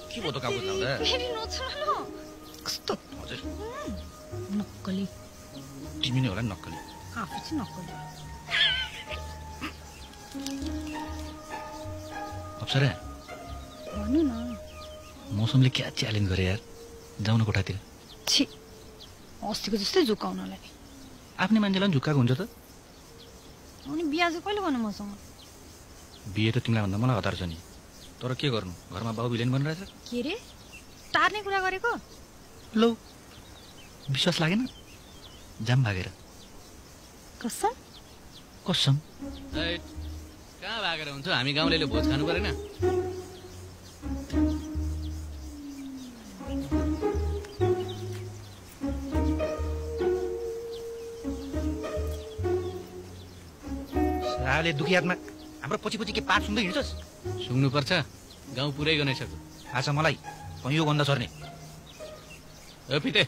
के भयो त कागज लाउँदा फेरि नछोड न कस्तो हजुर नक्कली तिमी नै होला नि नक्कली आफू चाहिँ नक्कली अप्सरा भन्नु न मौसमले क्या च्यालेन्ज गरे यार जाउन कोठातिर छि अस्तिको जस्तै झुकाउनलाई आफ्नै मान्छेलाई झुक्काएको हुन्छ त अनि बिहा चाहिँ कहिले गर्नु मसँग बिहे त तिमीलाई भन्दा मलाई हतार छ नि तर के गर्नु घरमा बाबु भिलेन बनिरहेछ के रे टार्ने कुरा गरेको लौ विश्वास लागेन जाम भागेर कसम कसम कहाँ भागेर हुन्छ हामी गाउँले भोज खानु परेन साले दुखी आत्मा हाम्रो पछि पछि के पाठ सुन्दै हिँड्छस् सुन्नुपर्छ गाउँ पुरै गनाइसक्यो थाहा छ मलाई यो गन्ध सर्ने हो पिते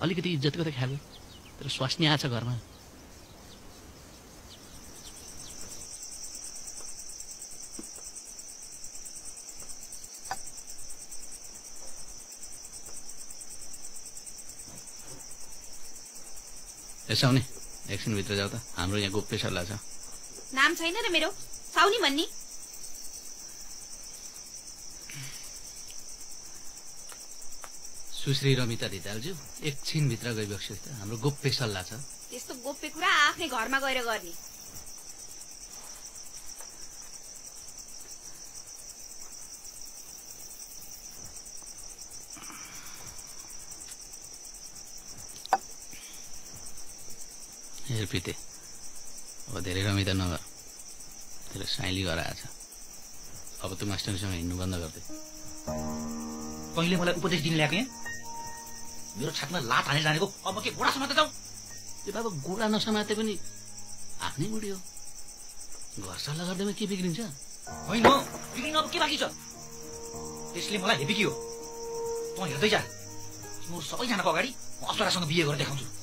अलिकति इज्जत गर्दै खायो तर स्वास्नी आछ घरमा यसो आउने एकछिनभित्र जाऊ त हाम्रो यहाँ गोप्य सल्लाह छ नाम छैन र मेरो साउनी भन्नी सुश्री रमिता धितालज्यू एकछिनभित्र गइबस्छु त हाम्रो गोप्य सल्लाह छ त्यस्तो गोप्य कुरा आफ्नै घरमा गएर गर्ने हेर पिते अब धेरै रमिता नगर तेरो साइली घर आएछ अब त मास्टरसँग हिँड्नु बन्द गर्दै कहिले मलाई उपदेश दिन ल्याएको मेरो छातीमा लात हानेर जानेको अब के घोडा समाते जाऊ त्यो बाबा गोडा नसमाते पनि आफ्नै बुढी हो घर सल्लाह गर्दैमा के बिग्रिन्छ होइन बिग्रिन अब के बाँकी छ त्यसले मलाई हेपिकियो त हेर्दै जा तिम्रो सबैजनाको अगाडि म अप्सरासँग बिहे गरेर देखाउँछु